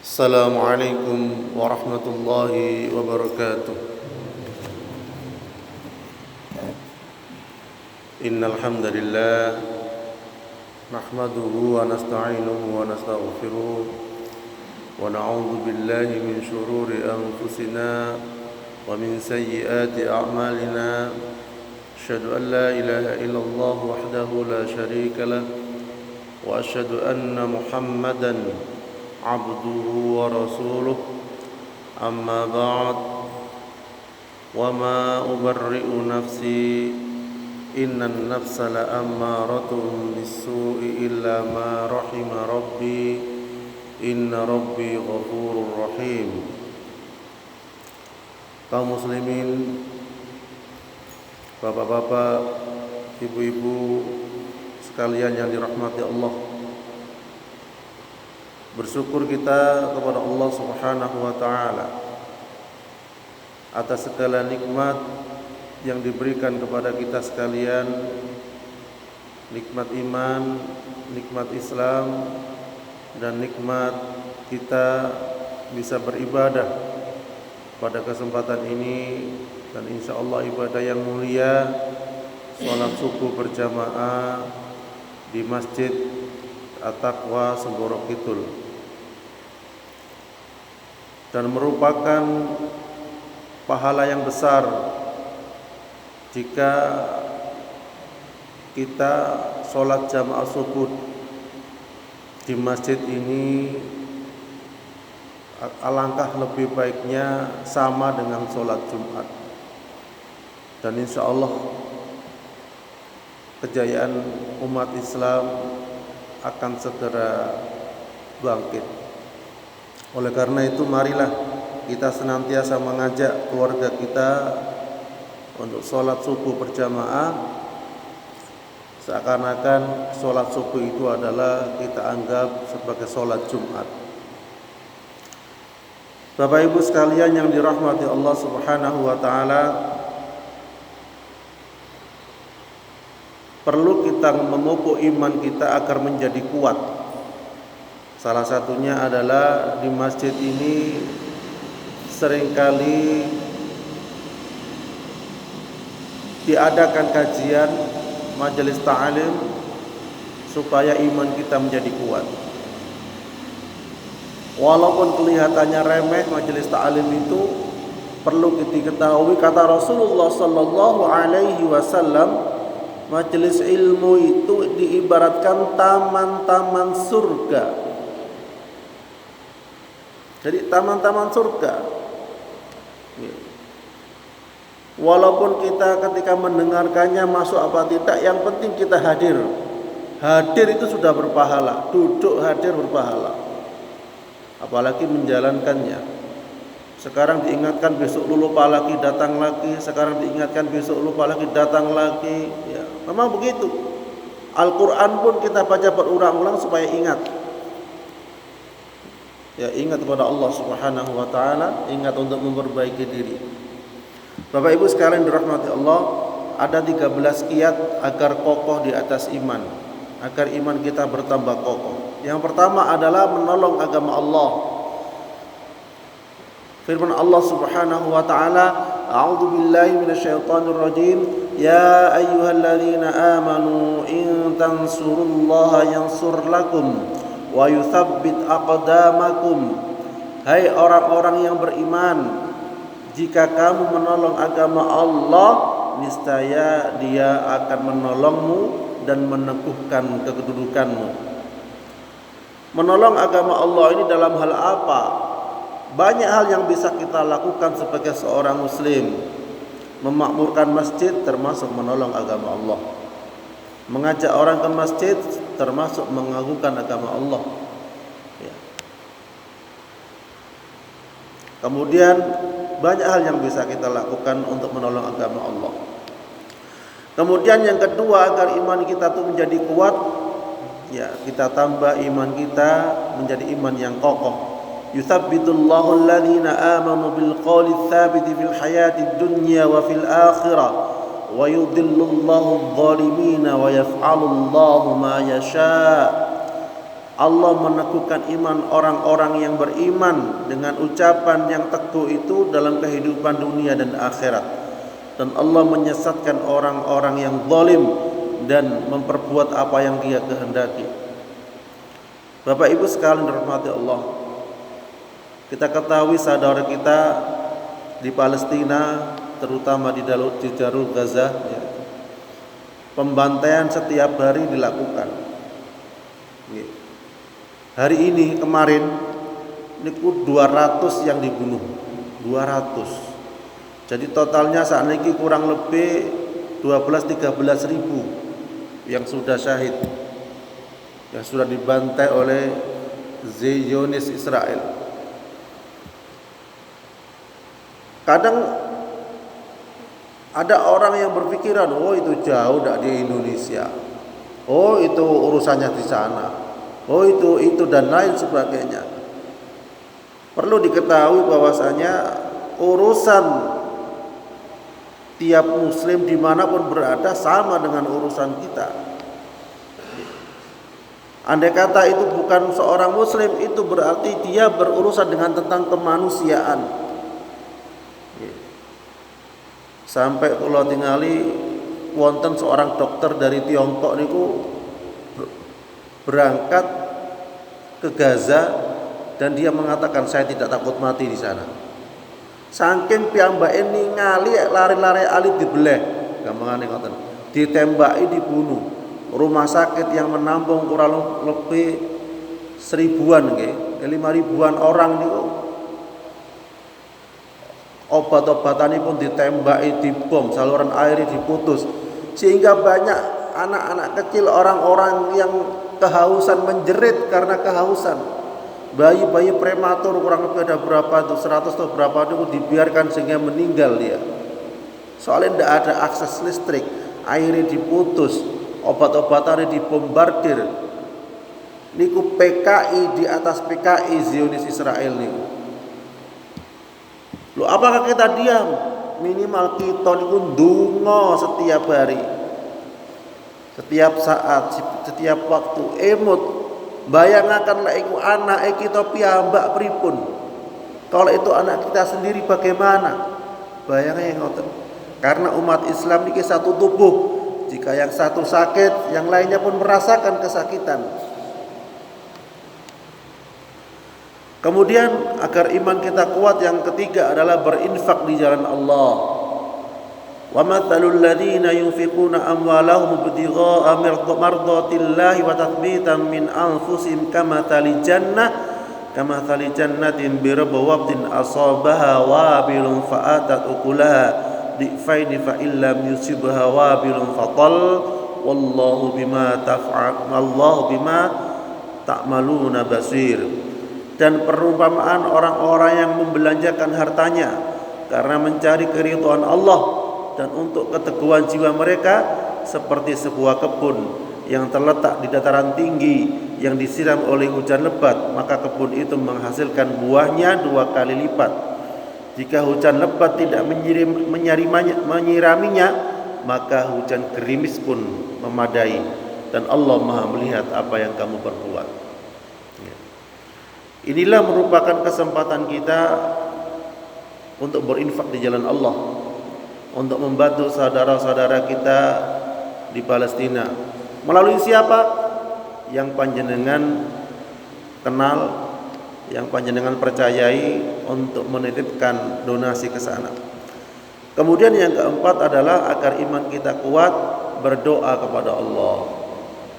السلام عليكم ورحمة الله وبركاته. إن الحمد لله نحمده ونستعينه ونستغفره ونعوذ بالله من شرور أنفسنا ومن سيئات أعمالنا. أشهد أن لا إله إلا الله وحده لا شريك له وأشهد أن محمدا عبده ورسوله. أما بعد وما أبرئ نفسي إن النفس لأمارة بالسوء إلا ما رحم ربي إن ربي غفور رحيم. Kaum muslimin, bapak-bapak, ibu-ibu sekalian yang dirahmati Allah, bersyukur kita kepada Allah Subhanahu wa taala atas segala nikmat yang diberikan kepada kita sekalian, nikmat iman, nikmat Islam, dan nikmat kita bisa beribadah pada kesempatan ini. Dan insya Allah ibadah yang mulia, sholat subuh berjamaah di Masjid At-Taqwa Semboro Kidul, dan merupakan pahala yang besar jika kita sholat jamaah subuh di masjid ini. Alangkah lebih baiknya sama dengan sholat Jumat, dan insya Allah kejayaan umat Islam akan segera bangkit. Oleh karena itu, marilah kita senantiasa mengajak keluarga kita untuk sholat subuh berjamaah, seakan-akan sholat subuh itu adalah kita anggap sebagai sholat Jumat. Bapak Ibu sekalian yang dirahmati Allah Subhanahu wa taala, perlu kita memupuk iman kita agar menjadi kuat. Salah satunya adalah di masjid ini seringkali diadakan kajian, majelis ta'lim, supaya iman kita menjadi kuat. Walaupun kelihatannya remeh, majelis ta'lim itu perlu kita ketahui, kata Rasulullah sallallahu alaihi wasallam, majelis ilmu itu diibaratkan taman-taman surga. Jadi taman-taman surga. Walaupun kita ketika mendengarkannya masuk apa tidak, yang penting kita hadir. Hadir itu sudah berpahala, duduk hadir berpahala, apalagi menjalankannya. Sekarang diingatkan, besok lupa lagi, datang lagi. Sekarang diingatkan, besok lupa lagi, datang lagi. Ya, memang begitu. Al-Quran pun kita baca berulang-ulang supaya ingat. Ya, ingat kepada Allah Subhanahu wa taala, ingat untuk memperbaiki diri. Bapak Ibu sekalian dirahmati Allah, ada 13 kiat agar kokoh di atas iman, agar iman kita bertambah kokoh. Yang pertama adalah menolong agama Allah. Firman Allah Subhanahu wa taala, a'udzu billahi minasyaitonir rajim, ya ayyuhalladzina amanu in tansurullaha yansur lakum wa yutsabbit aqdamakum. Hai orang-orang yang beriman, jika kamu menolong agama Allah, niscaya Dia akan menolongmu dan meneguhkan kedudukanmu. Menolong agama Allah ini dalam hal apa? Banyak hal yang bisa kita lakukan sebagai seorang muslim. Memakmurkan masjid termasuk menolong agama Allah. Mengajak orang ke masjid termasuk mengagungkan agama Allah. Ya. Kemudian banyak hal yang bisa kita lakukan untuk menolong agama Allah. Kemudian yang kedua, agar iman kita itu menjadi kuat, ya, kita tambah iman kita menjadi iman yang kokoh. Yutsabbitullahu alladhina amanu bil qawli tsabiti fil hayatid dunya wa fil akhirah wa yudhillullahu adh-dhalimina wa yaf'alullahu ma yasha. Allah meneguhkan iman orang-orang yang beriman dengan ucapan yang teguh itu dalam kehidupan dunia dan akhirat. Dan Allah menyesatkan orang-orang yang zalim dan memperbuat apa yang Dia kehendaki. Bapak Ibu sekalian dirahmati Allah, kita ketahui saudara kita di Palestina, terutama di jalur Gaza, ya, pembantaian setiap hari dilakukan. Hari ini kemarin niku 200 yang dibunuh, 200. Jadi totalnya saat ini kurang lebih 12-13 ribu yang sudah syahid, yang sudah dibantai oleh Zionis Israel. Kadang ada orang yang berpikiran, oh itu jauh tidak di Indonesia, oh itu urusannya di sana, oh itu dan lain sebagainya. Perlu diketahui bahwasanya urusan tiap muslim dimanapun berada sama dengan urusan kita. Andai kata itu bukan seorang muslim, itu berarti dia berurusan dengan tentang kemanusiaan. Sampai kula tingali wonten seorang dokter dari Tiongkok niku berangkat ke Gaza dan dia mengatakan saya tidak takut mati di sana. Saking piyambake ningali lari-lari alit dibeleh, gampangane ngoten. Ditembaki dibunuh. Rumah sakit yang menampung kurang lebih 1000-an nggih, 5.000-an orang niku obat-obatan pun ditembaki, dibom, saluran air diputus, sehingga banyak anak-anak kecil, orang-orang yang kehausan menjerit karena kehausan. Bayi-bayi prematur kurang lebih ada berapa tuh, 100 atau berapa itu dibiarkan sehingga meninggal dia. Soalnya tidak ada akses listrik, airnya diputus, obat-obatannya dibombardir. Niku PKI di atas PKI Zionis Israel niku. Loh, apakah kita diam? Minimal kita niku ndonga setiap hari, setiap saat, setiap waktu. Emut bayangaken lek iku anake kita piyambak pripun. Kalau itu anak kita sendiri bagaimana? Bayangnya ngoten. Karena umat Islam niki satu tubuh. Jika yang satu sakit, yang lainnya pun merasakan kesakitan. Kemudian agar iman kita kuat, yang ketiga adalah berinfak di jalan Allah. Wa mathalul ladzina yunfiquna amwalahum ibtigha'a mardatillahi wa tathbitan min anfusihim kamathali jannatin bi rabwatin asabaha wabilun fa'atat ukulaha difaini fa illam yusibha wabilun fatal wallahu bima ta'maluna basir. Dan perumpamaan orang-orang yang membelanjakan hartanya karena mencari keridhaan Allah dan untuk keteguhan jiwa mereka seperti sebuah kebun yang terletak di dataran tinggi yang disiram oleh hujan lebat, maka kebun itu menghasilkan buahnya 2 kali lipat. Jika hujan lebat tidak menyiraminya, maka hujan gerimis pun memadai, dan Allah Maha melihat apa yang kamu perbuat. Inilah merupakan kesempatan kita untuk berinfak di jalan Allah, untuk membantu saudara-saudara kita di Palestina. Melalui siapa? Yang panjenengan kenal, yang panjenengan percayai, untuk menitipkan donasi ke sana. Kemudian yang keempat adalah agar iman kita kuat, berdoa kepada Allah.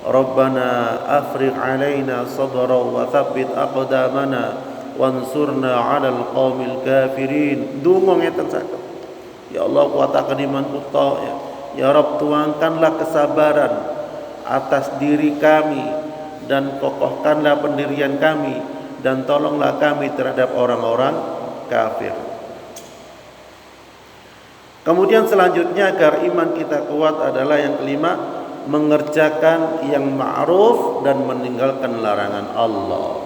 Rabbana afrigh alaina sabra wa tsabbit aqdamana wansurna 'alal qaumil kafirin. Donga ngeten saged. Ya Allah, kuatakan iman kita, ya. Ya Rabb, tuangkanlah kesabaran atas diri kami dan kokohkanlah pendirian kami dan tolonglah kami terhadap orang-orang kafir. Kemudian selanjutnya agar iman kita kuat adalah yang kelima, mengerjakan yang ma'ruf dan meninggalkan larangan Allah.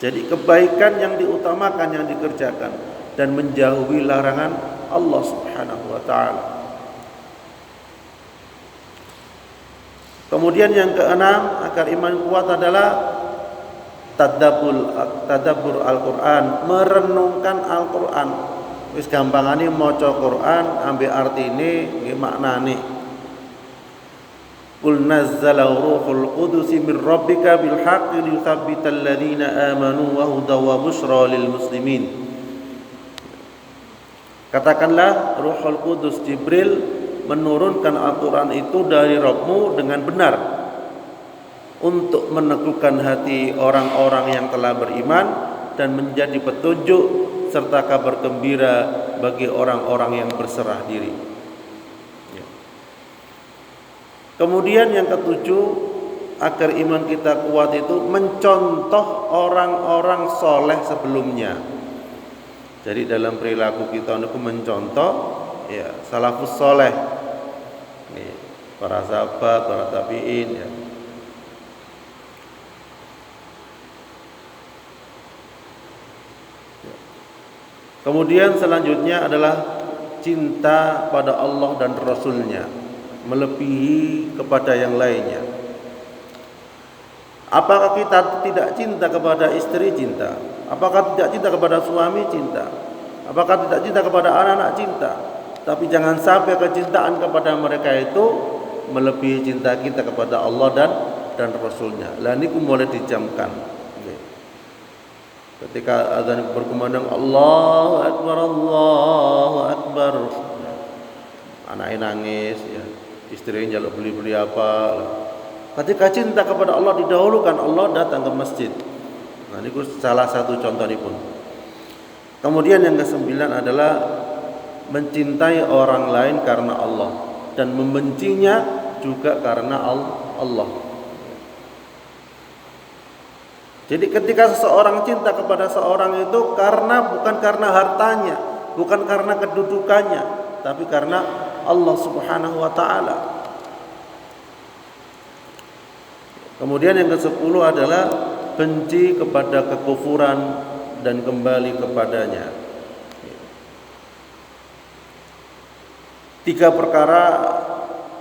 Jadi kebaikan yang diutamakan, yang dikerjakan, dan menjauhi larangan Allah Subhanahu wa ta'ala. Kemudian yang keenam, agar iman kuat adalah tadabbur Al-Qur'an, merenungkan Al-Qur'an. Wis gampangane maca Qur'an ambil artine nggih maknane. Qul nazzala ruhul qudus min rabbika bil haqqi liyuthabbital ladzina amanu wa hudaw wa busyra lil muslimin. Katakanlah Ruhul Qudus Jibril menurunkan Al-Qur'an itu dari Rabbmu dengan benar untuk meneguhkan hati orang-orang yang telah beriman dan menjadi petunjuk serta kabar gembira bagi orang-orang yang berserah diri. Kemudian yang ketujuh, agar iman kita kuat itu mencontoh orang-orang soleh sebelumnya. Jadi dalam perilaku kita untuk mencontoh ya salafus soleh, para sahabat, para tabi'in ya. Kemudian selanjutnya adalah cinta pada Allah dan Rasulnya, melebihi kepada yang lainnya. Apakah kita tidak cinta kepada istri? Cinta. Apakah tidak cinta kepada suami? Cinta. Apakah tidak cinta kepada anak-anak? Cinta. Tapi jangan sampai kecintaan kepada mereka itu melebihi cinta kita kepada Allah dan Rasulnya. Lah niku mulai dijamkan. Ketika azan berkumandang Allahu Akbar, anaknya nangis ya, istrinya njaluk beli-beli apa. Ketika cinta kepada Allah didahulukan, Allah datang ke masjid. Nah, ini salah satu contoh ini pun. Kemudian yang kesembilan adalah mencintai orang lain karena Allah dan membencinya juga karena Allah. Jadi ketika seseorang cinta kepada seorang itu bukan karena hartanya, bukan karena kedudukannya, tapi karena Allah Subhanahu wa taala. Kemudian yang ke-10 adalah benci kepada kekufuran dan kembali kepadanya. 3 perkara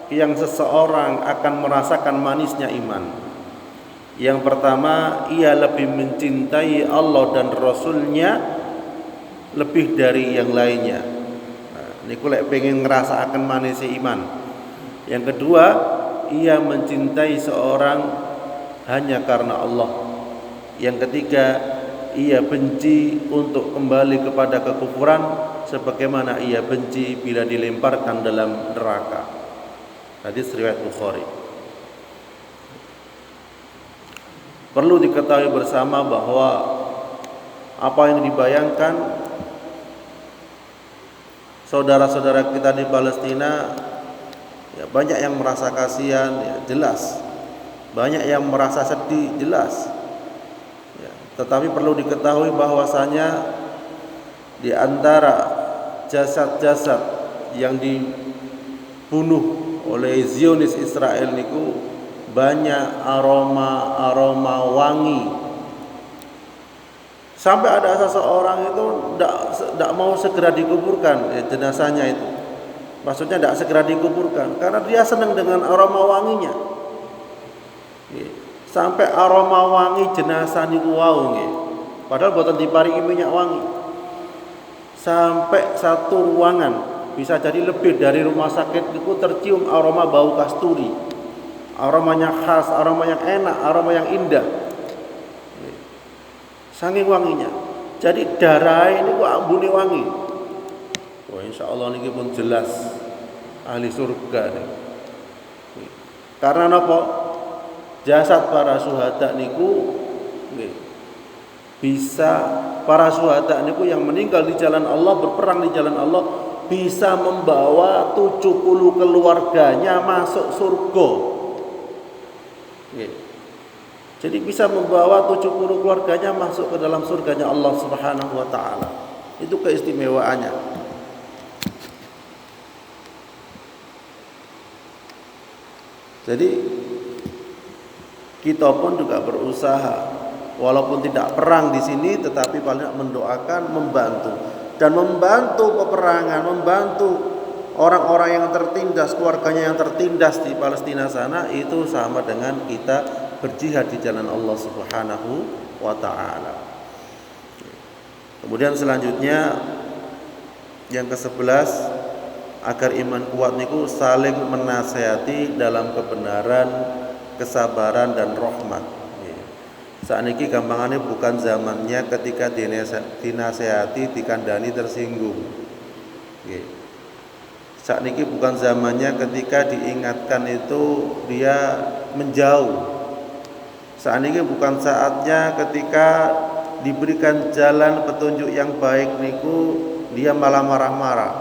yang seseorang akan merasakan manisnya iman. Yang pertama, ia lebih mencintai Allah dan Rasulnya lebih dari yang lainnya. Nah, ini kulek pengen ngerasakan manisnya iman. Yang kedua, ia mencintai seorang hanya karena Allah. Yang ketiga, ia benci untuk kembali kepada kekufuran sebagaimana ia benci bila dilemparkan dalam neraka. Hadis riwayat Bukhari. Perlu diketahui bersama bahwa apa yang dibayangkan saudara-saudara kita di Palestina, ya banyak yang merasa kasihan, ya jelas. Banyak yang merasa sedih, jelas. Ya, tetapi perlu diketahui bahwasanya di antara jasad-jasad yang dibunuh oleh Zionis Israel niku banyak aroma wangi. Sampai ada seseorang itu tidak mau segera dikuburkan ya, jenazahnya itu. Maksudnya tidak segera dikuburkan karena dia senang dengan aroma wanginya. Sampai aroma wangi jenazah niku wau nggih. Padahal boten diparingi minyak wangi. Sampai satu ruangan, bisa jadi lebih dari rumah sakit itu tercium aroma bau kasturi. Aromanya khas, aroma yang enak, aroma yang indah. Saking wanginya. Jadi darah ini kok ambune wangi. Wah, insyaallah niki pun jelas ahli surga nih. Karena napa? Jasad para syuhada niku bisa, para syuhada niku yang meninggal di jalan Allah, berperang di jalan Allah, bisa membawa 70 keluarganya masuk surga. Jadi bisa membawa 70 keluarganya masuk ke dalam surganya Allah Subhanahu wa taala. Itu keistimewaannya. Jadi kita pun juga berusaha, walaupun tidak perang di sini, tetapi paling tidak mendoakan, membantu peperangan, membantu orang-orang yang tertindas, keluarganya yang tertindas di Palestina sana, itu sama dengan kita berjihad di jalan Allah Subhanahu wa taala. Kemudian selanjutnya yang ke-11, agar iman kuat niku saling menasehati dalam kebenaran, kesabaran dan rahmat. Saat ini gampangannya bukan zamannya ketika dinasehati, dikandani tersinggung. Saat ini bukan zamannya ketika diingatkan itu dia menjauh. Saat ini bukan saatnya ketika diberikan jalan petunjuk yang baik niku dia malah marah-marah.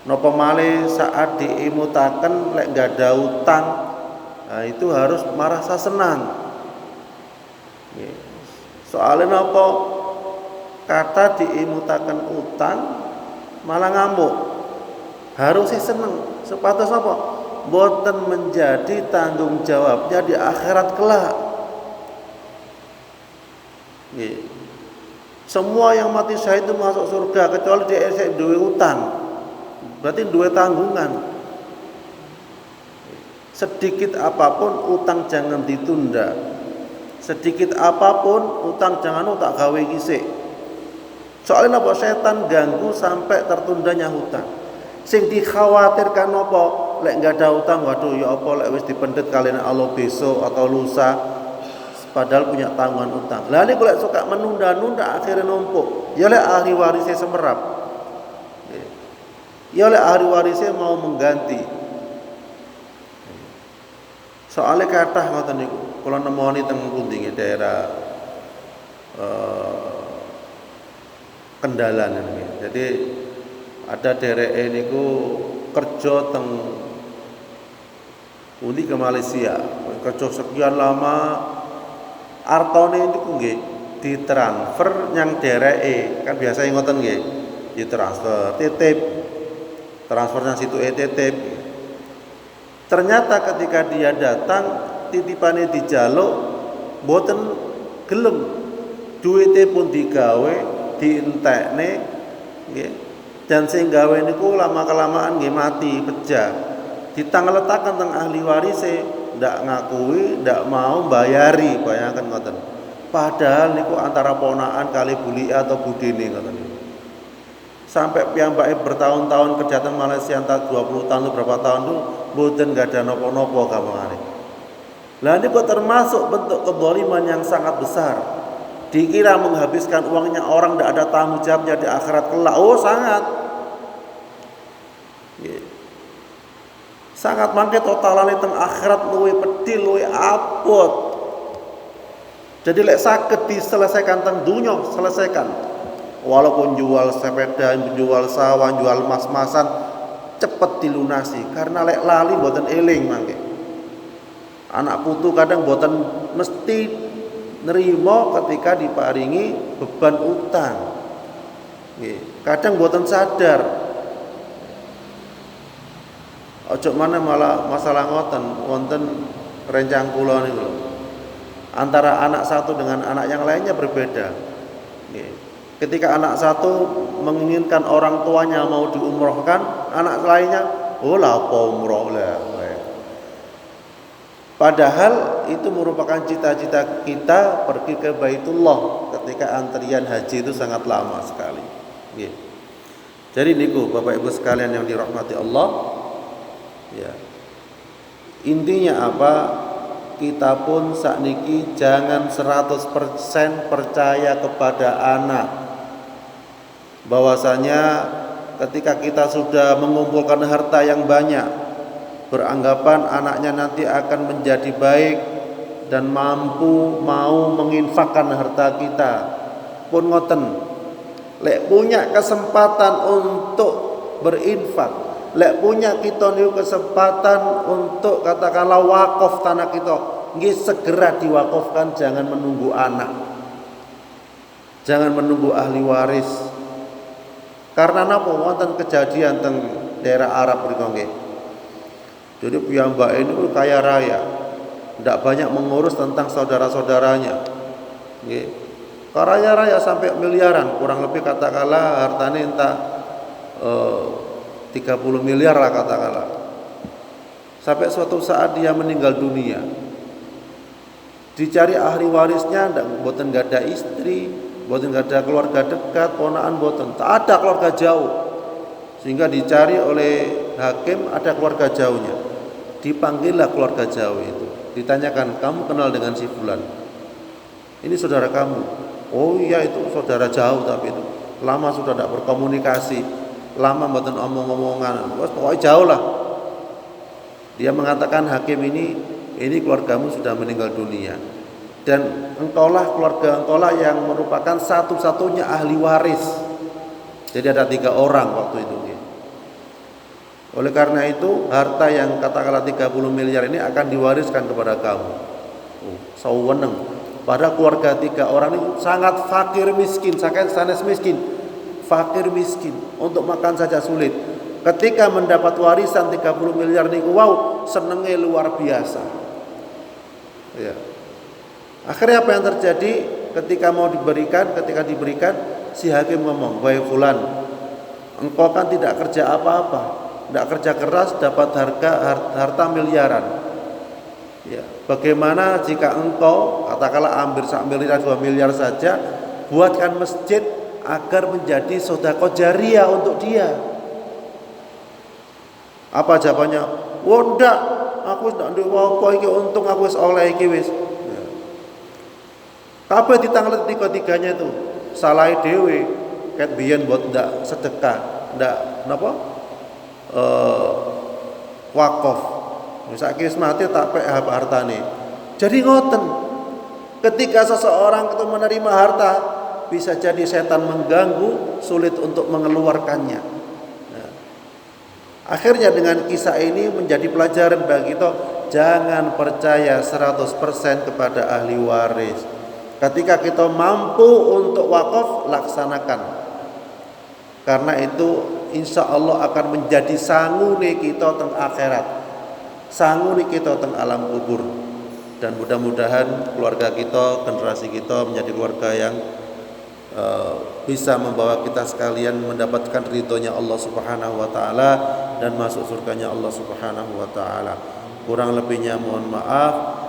Napa malih saat diimutaken lek gak ada utang, nah itu harus marah sasenang. Soalnya napa kata diimutaken utang malah ngamuk. Harusnya seneng. Sepatus apa? Boten menjadi tanggung jawabnya di akhirat kelak. Semua yang mati syahid itu masuk surga kecuali dia duwe utang. Berarti duwe tanggungan. Sedikit apapun utang jangan ditunda. Sedikit apapun utang jangan tak gawe gisik. Soalnya apa? Setan ganggu sampai tertundanya hutang. Sing dikhawatirkan apa? Lek enggak ada utang, waduh ya apa lek wis dipendet kalian Allah besok atau lusa, padahal punya tanggungan utang. Lah nek lek suka menunda-nunda akhirnya numpuk. Ya lek ahli warisnya semerap. Ya lek ahli warisnya mau mengganti. Soalnya kathah ngoten niku. Kula nemoni teng pundi daerah Kendalan ini. Jadi ada dereke niku kerja teng pundi ke Malaysia. Kerja sekian lama artone niku nggih ditransfer nyang dereke. Kan biasa ngoten nggih. Ditransfer titip. Transfernya situ titip. Ternyata ketika dia datang titipane dijaluk mboten gelem, duwite pun digawe dientekne nggih, dan sing gawe niku lama-kelamaan nggih mati pejah, ditangletaken teng ahli warise ndak ngakui, ndak mau bayari, bayangkan ngoten. Padahal niku antara ponakan kali buli atau budine ngoten. Sampai piyambake bertahun-tahun kerja teng Malaysia entah 20 tahun berapa tahun tuh mboten gak ada nopo-nopo gampangane. Lah ini kok termasuk bentuk kezaliman yang sangat besar. Dikira menghabiskan uangnya orang tidak ada tanggung jawabnya di akhirat kelak. Oh sangat. Sangat mangke totalane teng akhirat luwih pedhi, luwih abot. Jadi lek saged diselesaikan teng dunya, selesaikan. Walaupun jual sepeda, jual sawah, jual mas-masan cepet dilunasi karena lek lali mboten eling mangke. Anak putu kadang boten mesti nerima ketika diparingi beban utang. Kadang boten sadar. Ojo mana malah masalah ngoten wonten rencang kula niku. Antara anak satu dengan anak yang lainnya berbeda. Ketika anak satu menginginkan orang tuanya mau diumrohkan, anak lainnya, oh lah apa umroh lah. Padahal itu merupakan cita-cita kita pergi ke Baitullah ketika antrian haji itu sangat lama sekali. Jadi niku Bapak Ibu sekalian yang dirahmati Allah, ya. Intinya apa? Kita pun sakniki jangan 100% percaya kepada anak. Bahwasanya ketika kita sudah mengumpulkan harta yang banyak, beranggapan anaknya nanti akan menjadi baik dan mampu mau menginfakkan harta kita. Pun ngoten, lek punya kesempatan untuk berinfak, lek punya kita niku kesempatan untuk katakanlah wakaf tanah kita, nggih segera diwakafkan, jangan menunggu anak. Jangan menunggu ahli waris. Karena napa wonten kejadian teng daerah Arab mriku nggih. Jadi piyambak ini kaya raya, tidak banyak mengurus tentang saudara-saudaranya. Kaya raya sampai miliaran, kurang lebih katakanlah hartanya entah 30 miliar lah katakanlah. Sampai suatu saat dia meninggal dunia, dicari ahli warisnya, mboten gak ada istri, mboten gak ada keluarga dekat, ponakan mboten, tak ada keluarga jauh. Sehingga dicari oleh hakim ada keluarga jauhnya. Dipanggillah keluarga jauh itu. Ditanyakan, kamu kenal dengan si fulan? Ini saudara kamu. Oh iya, itu saudara jauh, tapi itu lama sudah tidak berkomunikasi, lama mboten omong-omongan, pokoknya jauh lah. Dia mengatakan, hakim ini keluargamu sudah meninggal dunia, dan engkaulah keluarga engkaulah yang merupakan satu-satunya ahli waris. Jadi ada 3 orang waktu itu. Oleh karena itu, harta yang katakanlah 30 miliar ini akan diwariskan kepada kamu. Saweneng. Pada keluarga 3 orang ini sangat fakir miskin, sangat sanes miskin, fakir miskin, untuk makan saja sulit. Ketika mendapat warisan 30 miliar niku, wow, senengnya luar biasa. Ya. Akhirnya apa yang terjadi ketika diberikan, si hakim ngomong, "Wahai fulan, engkau kan tidak kerja apa-apa, tidak kerja keras, dapat harta miliaran. Ya, bagaimana jika engkau katakanlah ambil 1 miliar 2 miliar saja, buatkan masjid agar menjadi sedekah jariah untuk dia?" Apa jawabannya? "Oh ndak, aku ndak ndek apa iki, untung aku wis oleh iki wis." Ya. Kabeh ditanglet 3-3-nya itu. Salahe dhewe ket biyen mbot ndak sedekah, ndak napa? Wakaf. Saiki wis mati tak pek hartane. Jadi ngoten. Ketika seseorang itu menerima harta, bisa jadi setan mengganggu, sulit untuk mengeluarkannya. Nah, akhirnya dengan kisah ini menjadi pelajaran bagi kita, jangan percaya 100% kepada ahli waris. Ketika kita mampu untuk wakaf, laksanakan. Karena itu insya Allah akan menjadi sangune kita teng akhirat, sangune kita teng alam kubur. Dan mudah-mudahan keluarga kita, generasi kita menjadi keluarga yang bisa membawa kita sekalian mendapatkan ridhonya Allah Subhanahu wa taala dan masuk surganya Allah Subhanahu wa taala. Kurang lebihnya mohon maaf.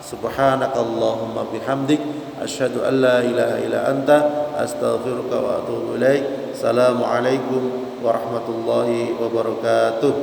Subhanakallahumma bihamdik, asyhadu an la ilaha illa anta, astaghfiruka wa atubu ilaik. Assalamualaikum warahmatullahi wabarakatuh.